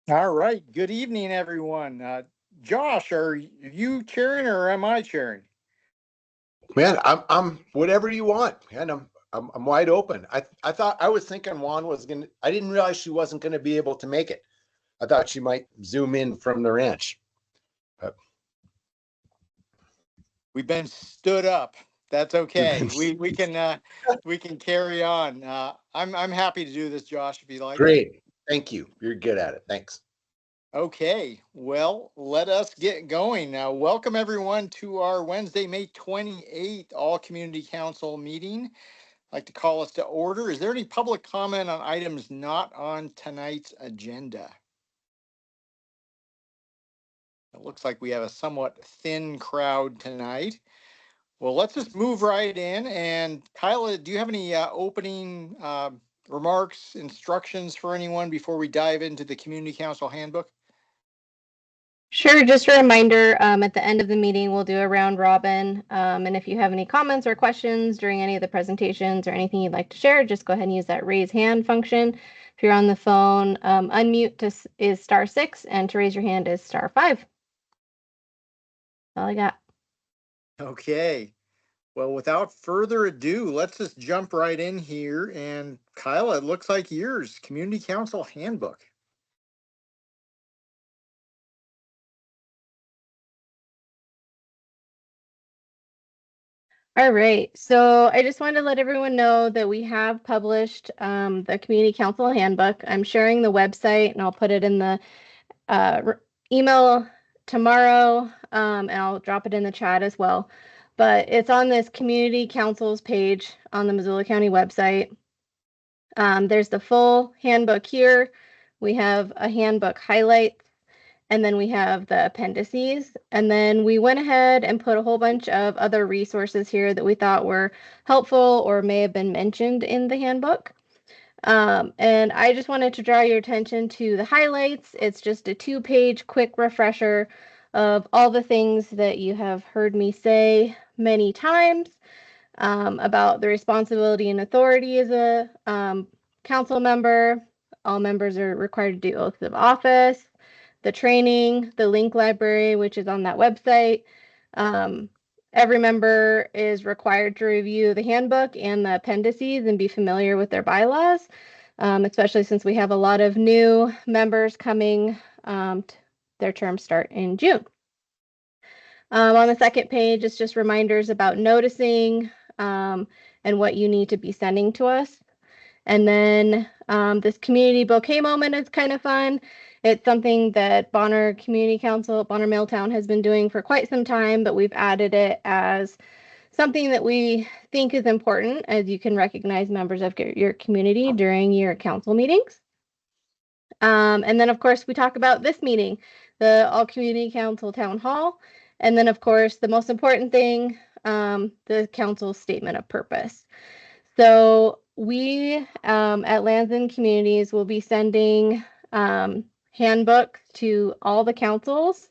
All right. Good evening, everyone. Josh, are you chairing or am I chairing? Man, I'm whatever you want, man. I'm wide open. I thought I was thinking Juan was gonna. I didn't realize she wasn't gonna be able to make it. I thought she might zoom in from the ranch. But We've been stood up. That's we've okay. been We can carry on. I'm happy to do this, Josh, if you like. great. Thank you. You're good at it. Thanks. Okay. Well, let us get going now. Welcome everyone to our Wednesday, May 28th All Community Council meeting. I'd like to call us to order. Is there any public comment on items not on tonight's agenda? It looks like we have a somewhat thin crowd tonight. Well, let's just move right in. And Kyla, do you have any opening remarks, instructions for anyone before we dive into the Community Council Handbook? Sure, just a reminder, at the end of the meeting, we'll do a round robin. And if you have any comments or questions during any of the presentations or anything you'd like to share, just go ahead and use that raise hand function. If you're on the phone, unmute is *6, and to raise your hand is *5. That's all I got. Okay. Well, without further ado, let's just jump right in here. And Kyla, it looks like yours, Community Council Handbook. All right, so I just wanted to let everyone know that we have published the Community Council Handbook. I'm sharing the website, and I'll put it in the email tomorrow, and I'll drop it in the chat as well. But it's on this Community Councils page on the Missoula County website. There's the full handbook here. We have a handbook highlights, and then we have the appendices. And then we went ahead and put a whole bunch of other resources here that we thought were helpful or may have been mentioned in the handbook. And I just wanted to draw your attention to the highlights. It's just a 2-page quick refresher of all the things that you have heard me say many times about the responsibility and authority as a council member. All members are required to do oaths of office, the training, the link library, which is on that website. Every member is required to review the handbook and the appendices and be familiar with their bylaws, especially since we have a lot of new members coming. Their terms start in June. On the second page, it's just reminders about noticing and what you need to be sending to us. And then this community bouquet moment is kind of fun. It's something that Bonner Community Council, Bonner Milltown has been doing for quite some time, but we've added it as something that we think is important, as you can recognize members of your community during your council meetings. And then, of course, we talk about this meeting, the All Community Council Town Hall. And then, of course, the most important thing, the council statement of purpose. So we at Lands and Communities will be sending handbooks to all the councils.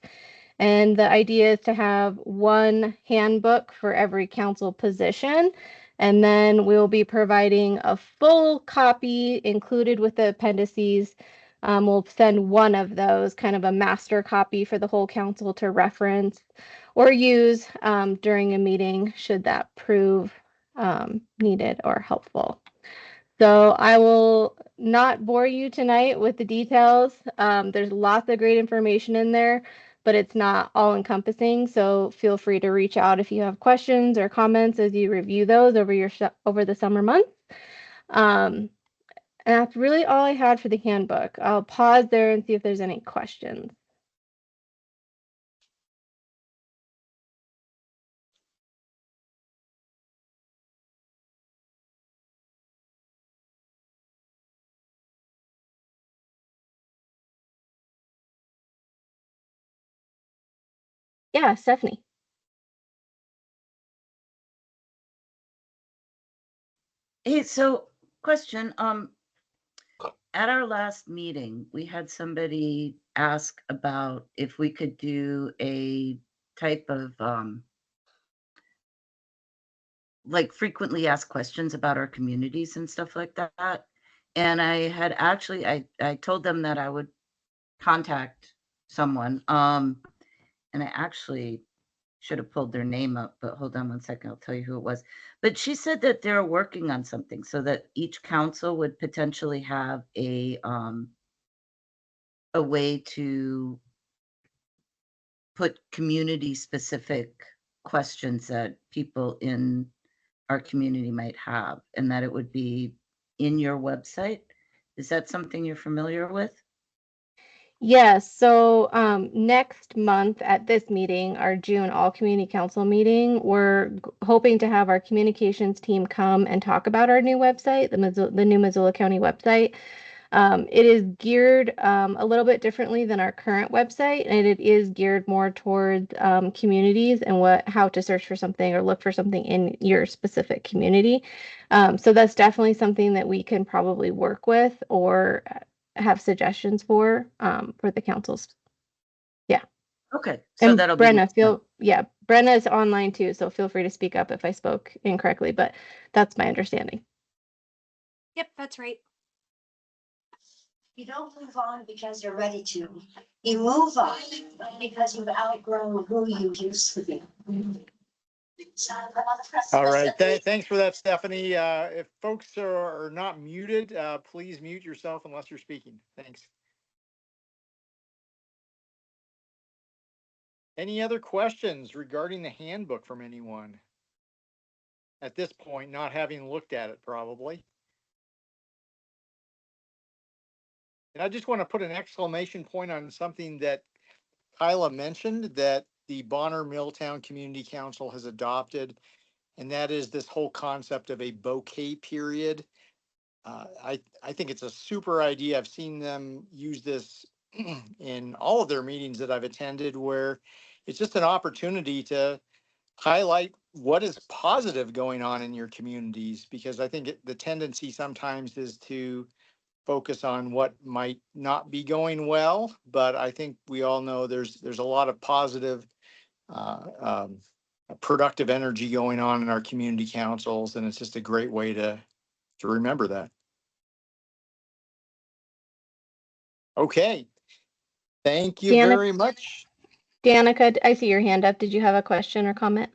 And the idea is to have one handbook for every council position. And then we'll be providing a full copy included with the appendices. We'll send one of those, kind of a master copy for the whole council to reference or use during a meeting, should that prove needed or helpful. So I will not bore you tonight with the details. There's lots of great information in there, but it's not all encompassing. So feel free to reach out if you have questions or comments as you review those over the summer months. And that's really all I had for the handbook. I'll pause there and see if there's any questions. Yeah, Stephanie. Hey, so question, at our last meeting, we had somebody ask about if we could do a type of, like frequently asked questions about our communities and stuff like that. And I had actually, I told them that I would contact someone. And I actually should have pulled their name up, but hold on one second, I'll tell you who it was. But she said that they're working on something so that each council would potentially have a way to put community-specific questions that people in our community might have, and that it would be in your website. Is that something you're familiar with? Yes, so next month at this meeting, our June All Community Council meeting, we're hoping to have our communications team come and talk about our new website, the new Missoula County website. It is geared a little bit differently than our current website, and it is geared more towards communities and how to search for something or look for something in your specific community. So that's definitely something that we can probably work with or have suggestions for the councils. Yeah. Okay, so And that'll Brenna, be Brenna is online too, so feel free to speak up if I spoke incorrectly, but that's my understanding. Yep, that's right. You don't move on because you're ready to. You move on because you've outgrown who you used to be. All right, thanks for that, Stephanie. If folks are not muted, please mute yourself unless you're speaking. Thanks. Any other questions regarding the handbook from anyone? At this point, not having looked at it probably. And I just want to put an exclamation point on something that Kyla mentioned that the Bonner Milltown Community Council has adopted, and that is this whole concept of a bouquet period. I think it's a super idea. I've seen them use this in all of their meetings that I've attended, where it's just an opportunity to highlight what is positive going on in your communities, because I think the tendency sometimes is to focus on what might not be going well, but I think we all know there's a lot of positive, productive energy going on in our community councils, and it's just a great way to remember that. Okay, thank you very much. Danica, I see your hand up. Did you have a question or comment?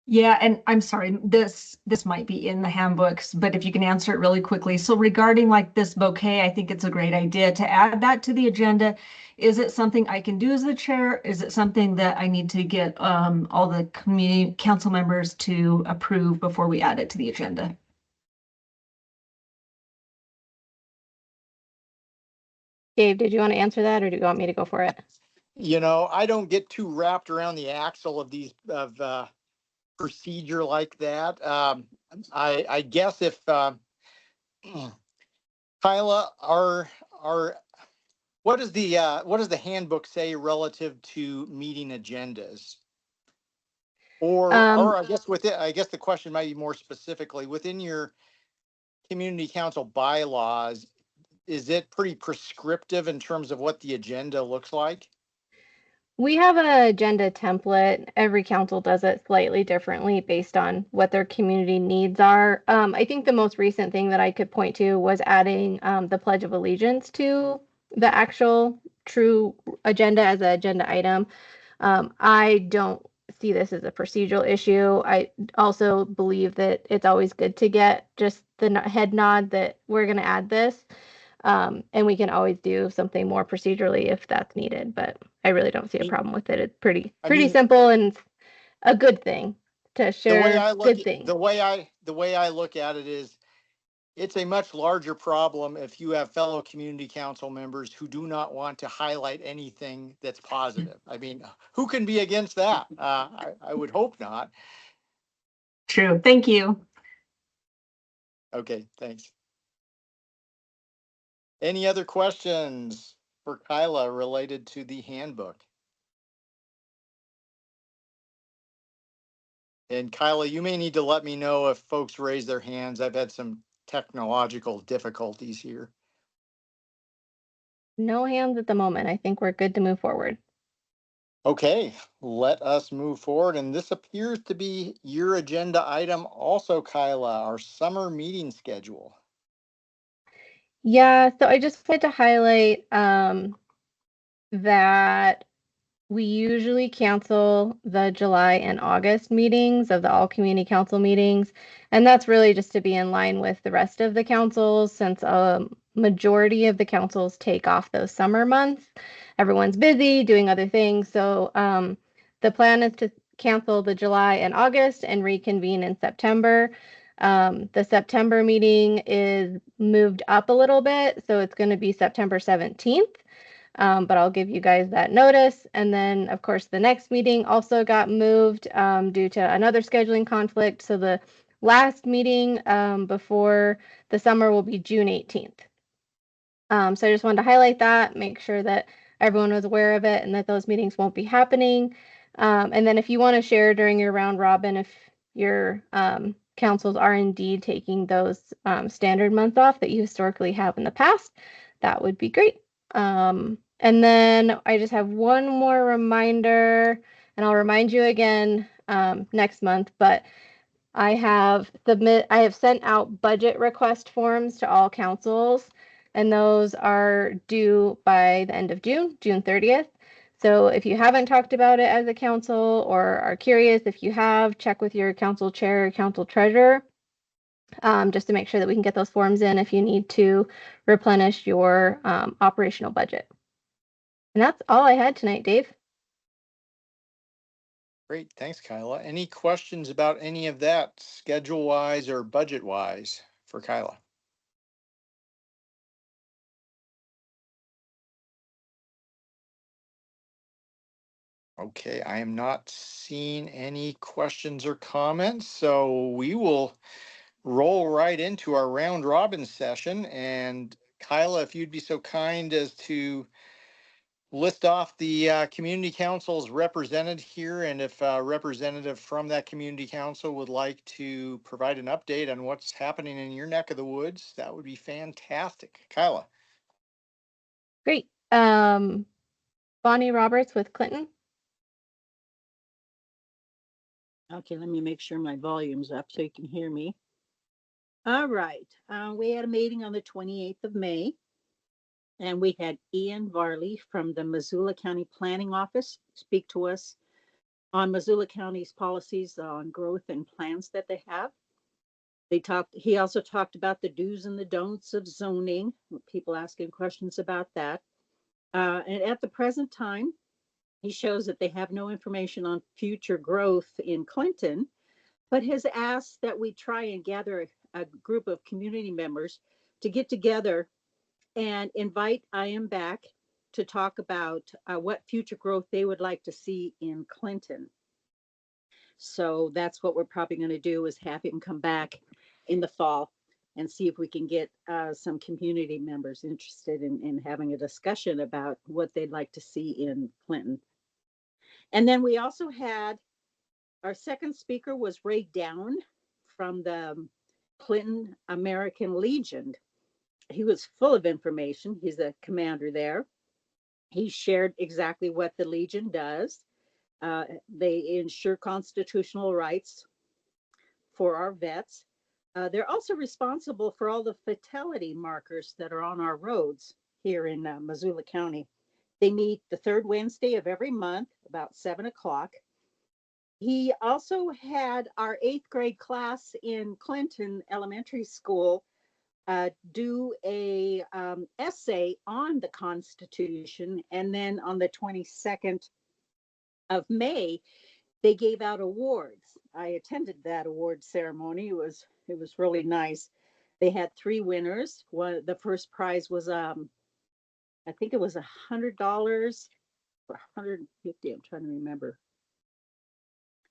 Yeah, and I'm sorry, this might be in the handbooks, but if you can answer it really quickly. So regarding like this bouquet, I think it's a great idea to add that to the agenda. Is it something I can do as the chair? Is it something that I need to get all the community council members to approve before we add it to the agenda? Dave, did you want to answer that or do you want me to go for it? You know, I don't get too wrapped around the axle of these procedure like that. I guess if Kyla, what does the handbook say relative to meeting agendas? Or I guess the question might be more specifically within your community council bylaws, is it pretty prescriptive in terms of what the agenda looks like? We have an agenda template. Every council does it slightly differently based on what their community needs are. I think the most recent thing that I could point to was adding the Pledge of Allegiance to the actual true agenda as an agenda item. I don't see this as a procedural issue. I also believe that it's always good to get just the head nod that we're going to add this. And we can always do something more procedurally if that's needed, but I really don't see a problem with it. It's pretty simple and a good thing to share good things. The way I look at it is, it's a much larger problem if you have fellow community council members who do not want to highlight anything that's positive. I mean, who can be against that? I would hope not. True. Thank you. Okay, thanks. Any other questions for Kyla related to the handbook? And Kyla, you may need to let me know if folks raise their hands. I've had some technological difficulties here. No hands at the moment. I think we're good to move forward. Okay, let us move forward. And this appears to be your agenda item also, Kyla, our summer meeting schedule. Yeah, so I just wanted to highlight that we usually cancel the July and August meetings of the all community council meetings. And that's really just to be in line with the rest of the councils, since a majority of the councils take off those summer months. Everyone's busy doing other things. So the plan is to cancel the July and August and reconvene in September. The September meeting is moved up a little bit, so it's going to be September 17th. But I'll give you guys that notice. And then, of course, the next meeting also got moved due to another scheduling conflict. So the last meeting before the summer will be June 18th. So I just wanted to highlight that, make sure that everyone was aware of it and that those meetings won't be happening. And then if you want to share during your round robin, if your councils are indeed taking those standard months off that you historically have in the past, that would be great. And then I just have one more reminder, and I'll remind you again next month, but I have sent out budget request forms to all councils, and those are due by the end of June, June 30th. So if you haven't talked about it as a council or are curious, if you have, check with your council chair or council treasurer, just to make sure that we can get those forms in if you need to replenish your operational budget. And that's all I had tonight, Dave. Great, thanks, Kyla. Any questions about any of that, schedule-wise or budget-wise, for Kyla? Okay, I am not seeing any questions or comments, so we will roll right into our round robin session. And Kyla, if you'd be so kind as to list off the community councils represented here, and if a representative from that community council would like to provide an update on what's happening in your neck of the woods, that would be fantastic. Kyla. Great. Bonnie Roberts with Clinton. Okay, let me make sure my volume's up so you can hear me. All right, we had a meeting on the 28th of May, and we had Ian Varley from the Missoula County Planning Office speak to us on Missoula County's policies on growth and plans that they have. He also talked about the do's and the don'ts of zoning, people asking questions about that. And at the present time, he shows that they have no information on future growth in Clinton, but has asked that we try and gather a group of community members to get together and invite IM back to talk about what future growth they would like to see in Clinton. So that's what we're probably going to do, is have him come back in the fall and see if we can get some community members interested in having a discussion about what they'd like to see in Clinton. And then we also had, our second speaker was Ray Down from the Clinton American Legion. He was full of information. He's a commander there. He shared exactly what the Legion does. They ensure constitutional rights for our vets. They're also responsible for all the fatality markers that are on our roads here in Missoula County. They meet the third Wednesday of every month, about 7 o'clock. He also had our 8th grade class in Clinton Elementary School do a essay on the Constitution, and then on the 22nd of May, they gave out awards. I attended that award ceremony. It was really nice. They had 3 winners. The first prize was I think it was $100 or $150. I'm trying to remember.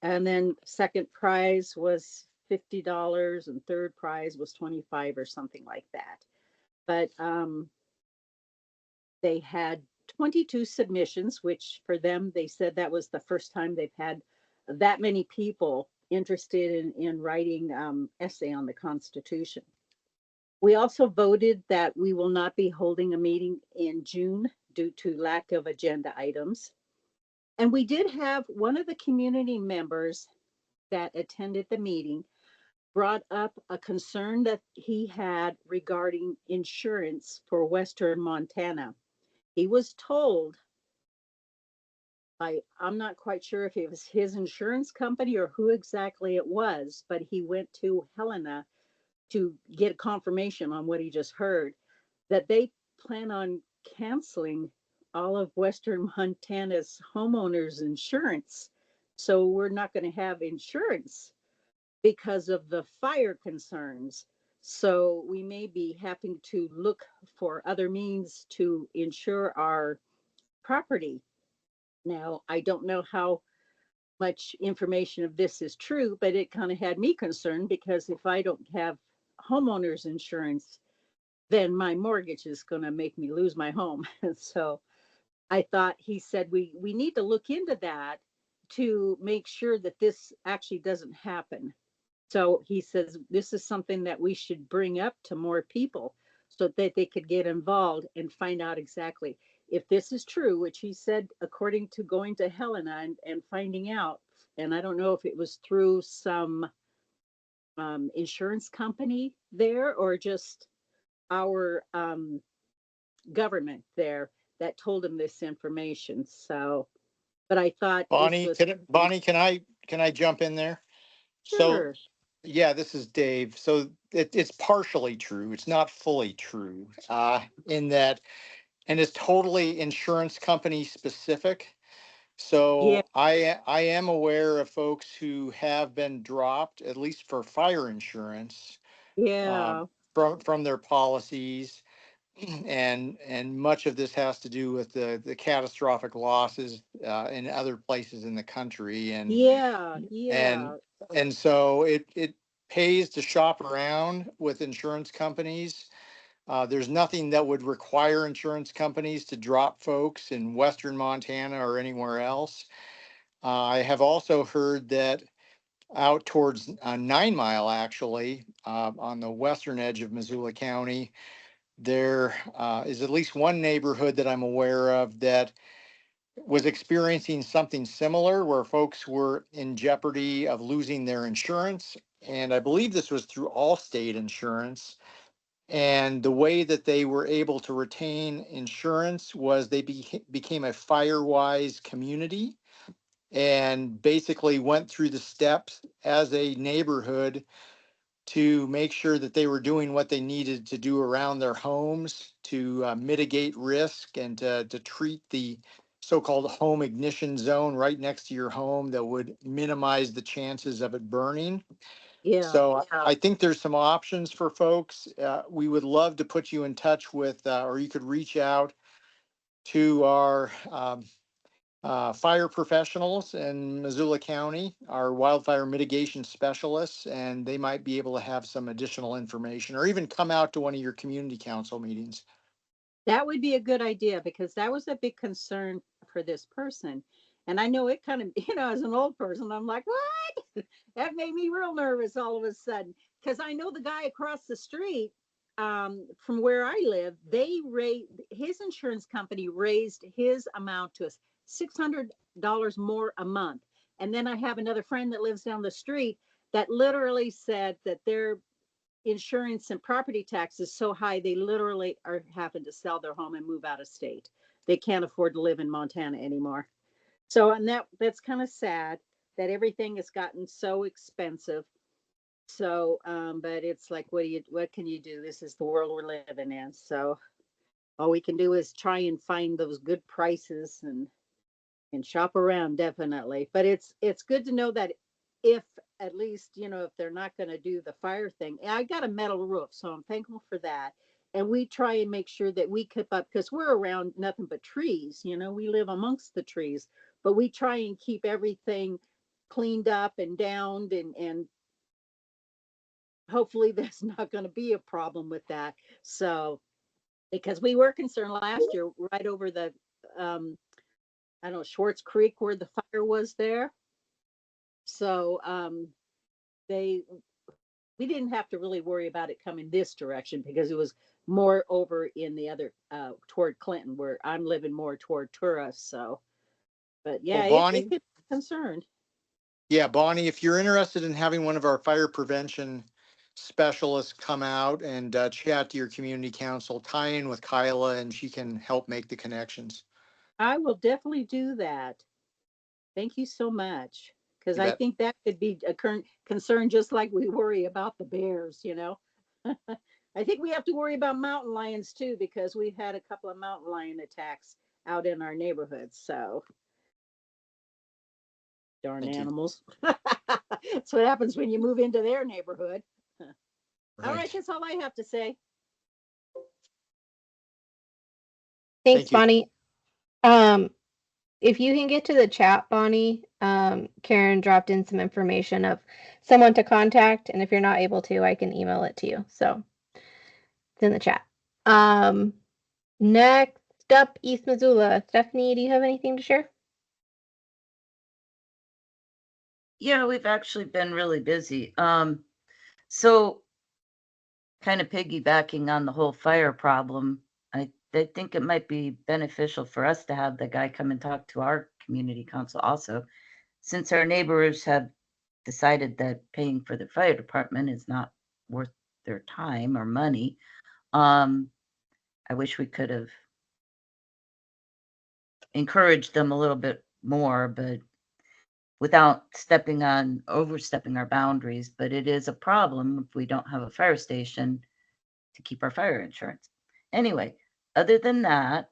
And then second prize was $50, and third prize was $25 or something like that. But they had 22 submissions, which for them, they said that was the first time they've had that many people interested in writing essay on the Constitution. We also voted that we will not be holding a meeting in June due to lack of agenda items. And we did have one of the community members that attended the meeting brought up a concern that he had regarding insurance for Western Montana. He was told I'm not quite sure if it was his insurance company or who exactly it was, but he went to Helena to get confirmation on what he just heard, that they plan on canceling all of Western Montana's homeowners insurance. So we're not going to have insurance because of the fire concerns. So we may be having to look for other means to insure our property. Now, I don't know how much information of this is true, but it kind of had me concerned because if I don't have homeowners insurance, then my mortgage is going to make me lose my home. So I thought he said we need to look into that to make sure that this actually doesn't happen. So he says this is something that we should bring up to more people so that they could get involved and find out exactly if this is true, which he said, according to going to Helena and finding out. And I don't know if it was through some insurance company there or just our government there that told him this information. So, but I thought this was Bonnie, can I jump in there? So, sure. yeah, this is Dave. So it's partially true. It's not fully true, in that, and it's totally insurance company specific. Yeah, So I am aware of folks who have been dropped, at least for fire insurance, yeah, from their policies. And much of this has to do with the catastrophic losses in other places in the country. yeah, And yeah, and so it pays to shop around with insurance companies. There's nothing that would require insurance companies to drop folks in Western Montana or anywhere else. I have also heard that out towards 9 Mile, actually, on the western edge of Missoula County, there is at least one neighborhood that I'm aware of that was experiencing something similar where folks were in jeopardy of losing their insurance. And I believe this was through Allstate Insurance. And the way that they were able to retain insurance was they became a Firewise community and basically went through the steps as a neighborhood to make sure that they were doing what they needed to do around their homes to mitigate risk and to treat the so-called home ignition zone right next to your home that would minimize the chances of it burning. yeah. So I think there's some options for folks. We would love to put you in touch with, or you could reach out to our fire professionals in Missoula County, our wildfire mitigation specialists, and they might be able to have some additional information or even come out to one of your community council meetings. That would be a good idea because that was a big concern for this person. And I know it kind of, as an old person, I'm like, what? That made me real nervous all of a sudden. Because I know the guy across the street from where I live, his insurance company raised his amount to $600 more a month. And then I have another friend that lives down the street that literally said that their insurance and property taxes so high they literally are having to sell their home and move out of state. They can't afford to live in Montana anymore. So and that's kind of sad that everything has gotten so expensive. So but it's like what can you do? This is the world we're living in. So all we can do is try and find those good prices and shop around definitely. But it's good to know that if at least if they're not going to do the fire thing, I got a metal roof, so I'm thankful for that. And we try and make sure that we keep up because we're around nothing but trees. We live amongst the trees, but we try and keep everything cleaned up and downed and hopefully there's not going to be a problem with that. So because we were concerned last year right over the I don't know, Schwartz Creek where the fire was there. So we didn't have to really worry about it coming this direction because it was more over in the other toward Clinton where I'm living more toward Tura. So, but yeah, Well, it Bonnie, could be concerned. Yeah, Bonnie, if you're interested in having one of our fire prevention specialists come out and chat to your community council, tie in with Kyla and she can help make the connections. I will definitely do that. Thank you so much. Because You I bet. think that could be a current concern, just like we worry about the bears, you know? I think we have to worry about mountain lions too, because we've had a couple of mountain lion attacks out in our neighborhoods. So darn Thank you. animals. That's what happens when you move into their neighborhood. All right, that's all I have to say. Thanks, Thank you. Bonnie. If you can get to the chat, Bonnie, Karen dropped in some information of someone to contact, and if you're not able to, I can email it to you. So it's in the chat. Next up, East Missoula. Stephanie, do you have anything to share? Yeah, we've actually been really busy. So kind of piggybacking on the whole fire problem, I think it might be beneficial for us to have the guy come and talk to our community council also, since our neighbors have decided that paying for the fire department is not worth their time or money. I wish we could have encouraged them a little bit more, but without overstepping our boundaries. But it is a problem if we don't have a fire station to keep our fire insurance. Anyway, other than that,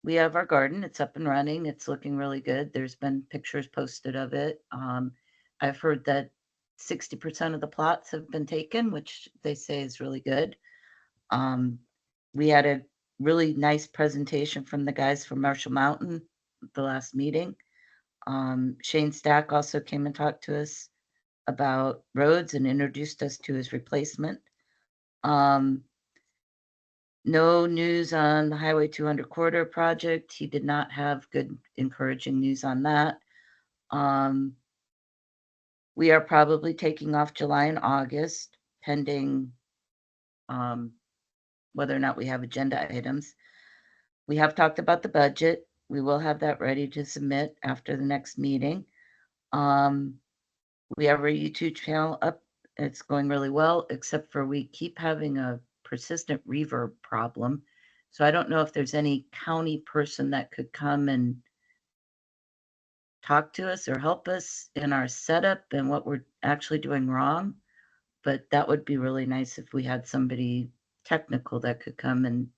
we have our garden. It's up and running. It's looking really good. There's been pictures posted of it. I've heard that 60% of the plots have been taken, which they say is really good. We had a really nice presentation from the guys from Marshall Mountain at the last meeting. Shane Stack also came and talked to us about roads and introduced us to his replacement. No news on the Highway 200 corridor project. He did not have good, encouraging news on that. We are probably taking off July and August, pending whether or not we have agenda items. We have talked about the budget. We will have that ready to submit after the next meeting. We have our YouTube channel up. It's going really well, except for we keep having a persistent reverb problem. So I don't know if there's any county person that could come and talk to us or help us in our setup and what we're actually doing wrong. But that would be really nice if we had somebody technical that could come and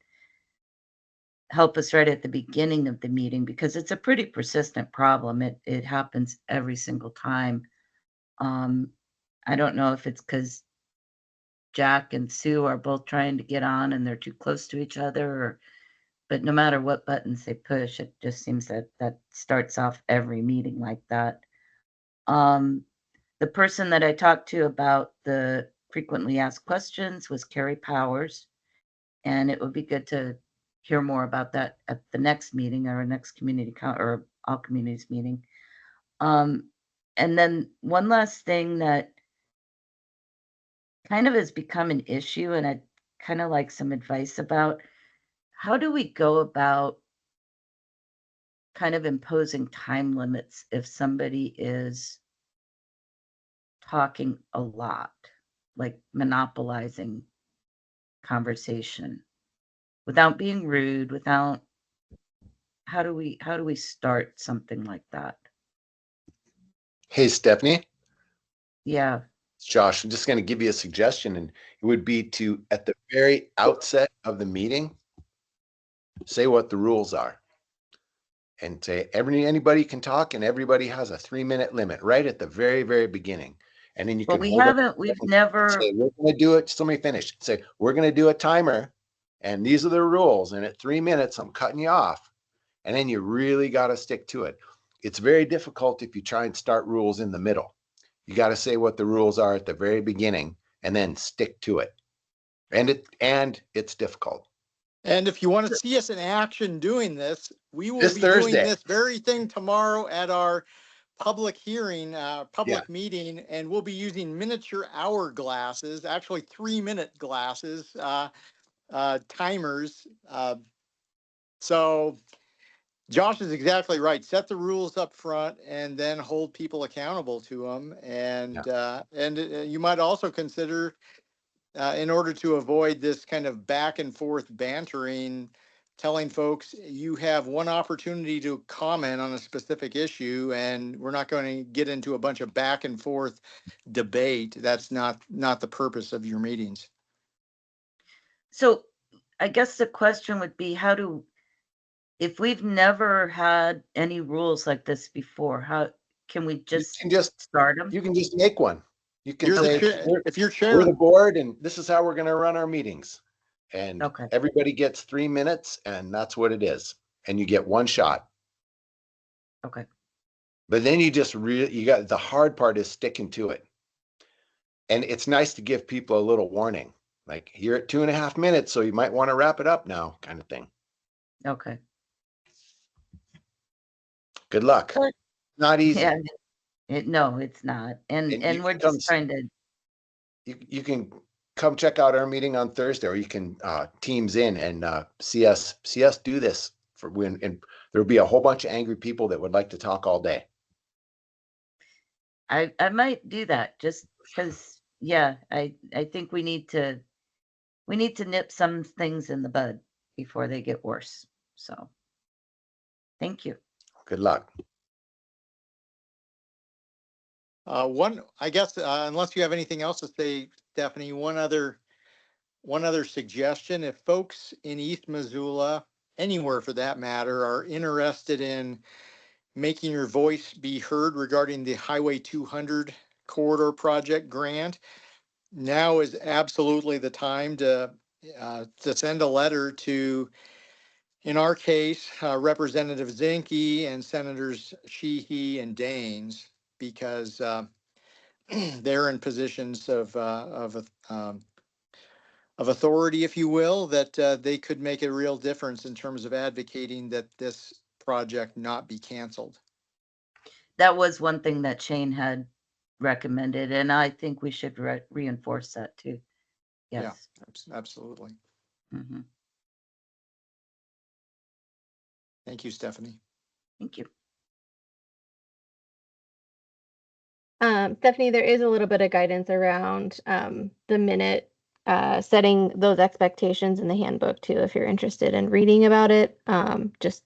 help us right at the beginning of the meeting, because it's a pretty persistent problem. It happens every single time. I don't know if it's because Jack and Sue are both trying to get on and they're too close to each other, but no matter what buttons they push, it just seems that starts off every meeting like that. The person that I talked to about the frequently asked questions was Carrie Powers, and it would be good to hear more about that at the next meeting, or next community or all communities meeting. And then one last thing that kind of has become an issue, and I'd kind of like some advice about, how do we go about kind of imposing time limits if somebody is talking a lot, like monopolizing conversation without being rude, how do we start something like that? Hey, Stephanie, Yeah. it's Josh. I'm just going to give you a suggestion, and it would be to, at the very outset of the meeting, say what the rules are. And say anybody can talk, and everybody has a 3-minute limit right at the very, very beginning. And then you But can hold up, we've never, say, we're going to do it. Just let me finish. Say, we're going to do a timer, and these are the rules. And at 3 minutes, I'm cutting you off. And then you really got to stick to it. It's very difficult if you try and start rules in the middle. You got to say what the rules are at the very beginning and then stick to it. And it's difficult. And if you want to see us in action doing this, we will This be Thursday. doing this very thing tomorrow at our public hearing, public meeting, and we'll be using miniature hour glasses, actually 3-minute glasses, timers. So Josh is exactly right. Set the rules up front and then hold people accountable to them. And you might also consider, in order to avoid this kind of back and forth bantering, telling folks you have one opportunity to comment on a specific issue, and we're not going to get into a bunch of back and forth debate. That's not the purpose of your meetings. So I guess the question would be, if we've never had any rules like this before, how can we just start them? You can just make one. You can You're say, if you're we're chair, the board and this is how we're going to run our meetings. And Okay. everybody gets 3 minutes and that's what it is. And you get one shot. Okay. But then you got the hard part is sticking to it. And it's nice to give people a little warning, like you're at 2.5 minutes, so you might want to wrap it up now, kind of thing. Okay. Good luck. Good. Not easy. Yeah. No, it's not. And you we're can just trying to. You can come check out our meeting on Thursday, or you can Teams in and see us do this for when, and there'll be a whole bunch of angry people that would like to talk all day. I might do that just because, yeah, I think we need to nip some things in the bud before they get worse. So thank you. Good luck. I guess, unless you have anything else to say, Stephanie, one other suggestion: if folks in East Missoula, anywhere for that matter, are interested in making your voice be heard regarding the Highway 200 corridor project grant, now is absolutely the time to send a letter to, in our case, Representative Zinke and Senators Sheehy and Daines, because they're in positions of authority, if you will, that they could make a real difference in terms of advocating that this project not be canceled. That was one thing that Shane had recommended, and I think we should reinforce that too. Yes. Yeah, absolutely. Mm-hmm. Thank you, Stephanie. Thank you. Stephanie, there is a little bit of guidance around the minute setting those expectations in the handbook too, if you're interested in reading about it, just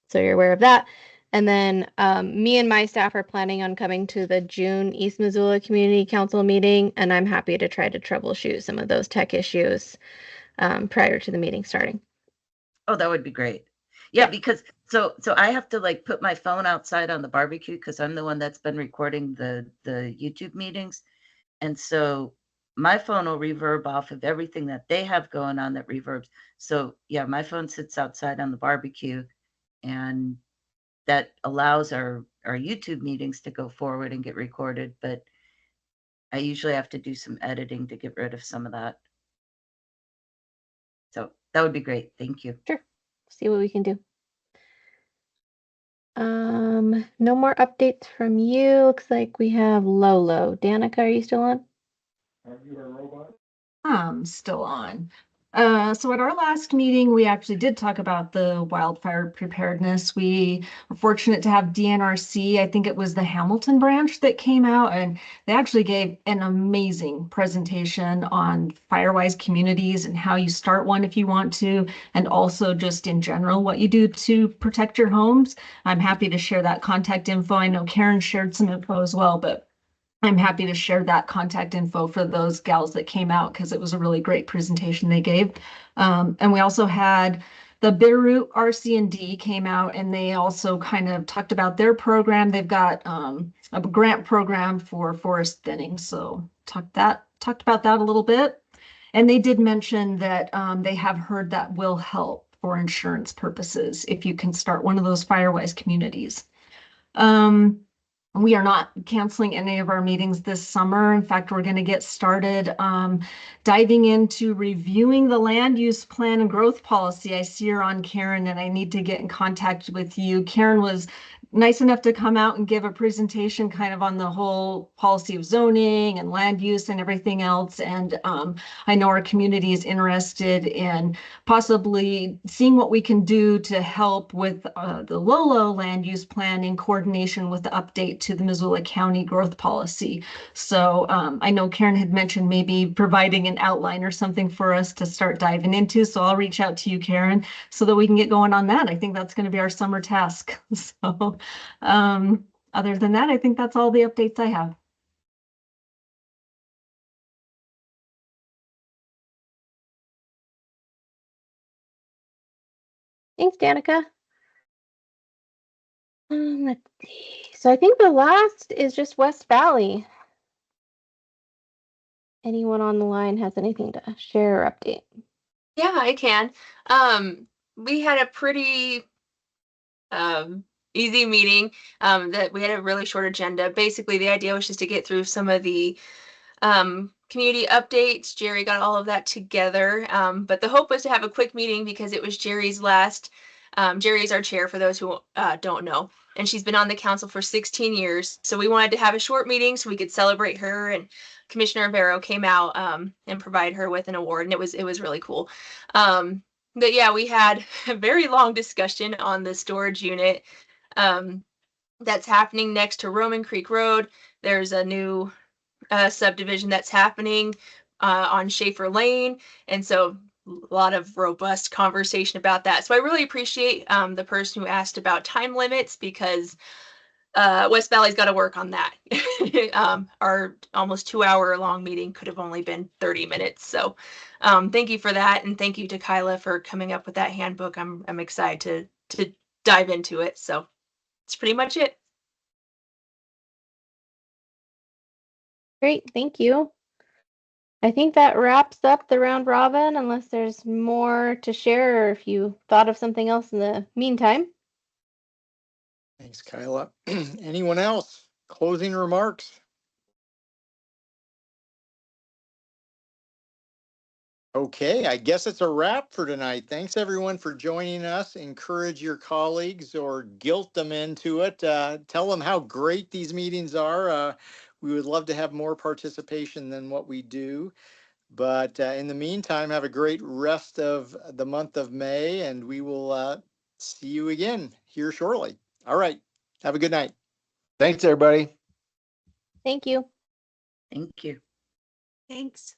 so you're aware of that. And then me and my staff are planning on coming to the June East Missoula Community Council meeting, and I'm happy to try to troubleshoot some of those tech issues prior to the meeting starting. Oh, that would be great. Yeah, because so I have to like put my phone outside on the barbecue because I'm the one that's been recording the YouTube meetings. And so my phone will reverb off of everything that they have going on that reverbs. So yeah, my phone sits outside on the barbecue, and that allows our YouTube meetings to go forward and get recorded. But I usually have to do some editing to get rid of some of that. So that would be great. Thank you. Sure. See what we can do. No more updates from you. Looks like we have Lolo. Danica, are you still on? Are you a robot? I'm still on. So at our last meeting, we actually did talk about the wildfire preparedness. We were fortunate to have DNRC. I think it was the Hamilton branch that came out, and they actually gave an amazing presentation on Firewise communities and how you start one if you want to, and also just in general what you do to protect your homes. I'm happy to share that contact info. I know Karen shared some info as well, but I'm happy to share that contact info for those gals that came out because it was a really great presentation they gave. And we also had the Beirut RC&D came out, and they also kind of talked about their program. They've got a grant program for forest thinning. So talked about that a little bit. And they did mention that they have heard that will help for insurance purposes if you can start one of those Firewise communities. We are not canceling any of our meetings this summer. In fact, we're going to get started diving into reviewing the land use plan and growth policy. I see you're on, Karen, and I need to get in contact with you. Karen was nice enough to come out and give a presentation kind of on the whole policy of zoning and land use and everything else. And I know our community is interested in possibly seeing what we can do to help with the Lolo land use plan in coordination with the update to the Missoula County growth policy. So I know Karen had mentioned maybe providing an outline or something for us to start diving into. So I'll reach out to you, Karen, so that we can get going on that. I think that's going to be our summer task. So other than that, I think that's all the updates I have. Thanks, Danica. Let's see. So I think the last is just West Valley. Anyone on the line has anything to share or update? Yeah, I can. We had a pretty easy meeting. That we had a really short agenda. Basically, the idea was just to get through some of the community updates. Jerry got all of that together. But the hope was to have a quick meeting because it was Jerry's last. Jerry's our chair for those who don't know, and she's been on the council for 16 years. So we wanted to have a short meeting so we could celebrate her. And Commissioner Vero came out and provide her with an award, and it was really cool. But yeah, we had a very long discussion on the storage unit that's happening next to Roman Creek Road. There's a new subdivision that's happening on Schaefer Lane, and so a lot of robust conversation about that. So I really appreciate the person who asked about time limits, because West Valley's got to work on that. Our almost 2-hour long meeting could have only been 30 minutes. So thank you for that. And thank you to Kyla for coming up with that handbook. I'm excited to dive into it. So that's pretty much it. Great, thank you. I think that wraps up the round robin, unless there's more to share or if you thought of something else in the meantime. Thanks, Kyla. Anyone else? Closing remarks? Okay, I guess it's a wrap for tonight. Thanks everyone for joining us. Encourage your colleagues or guilt them into it. Tell them how great these meetings are. We would love to have more participation than what we do. But in the meantime, have a great rest of the month of May, and we will see you again here shortly. All right. Have a good night. Thanks, everybody. Thank you. Thank you. Thanks.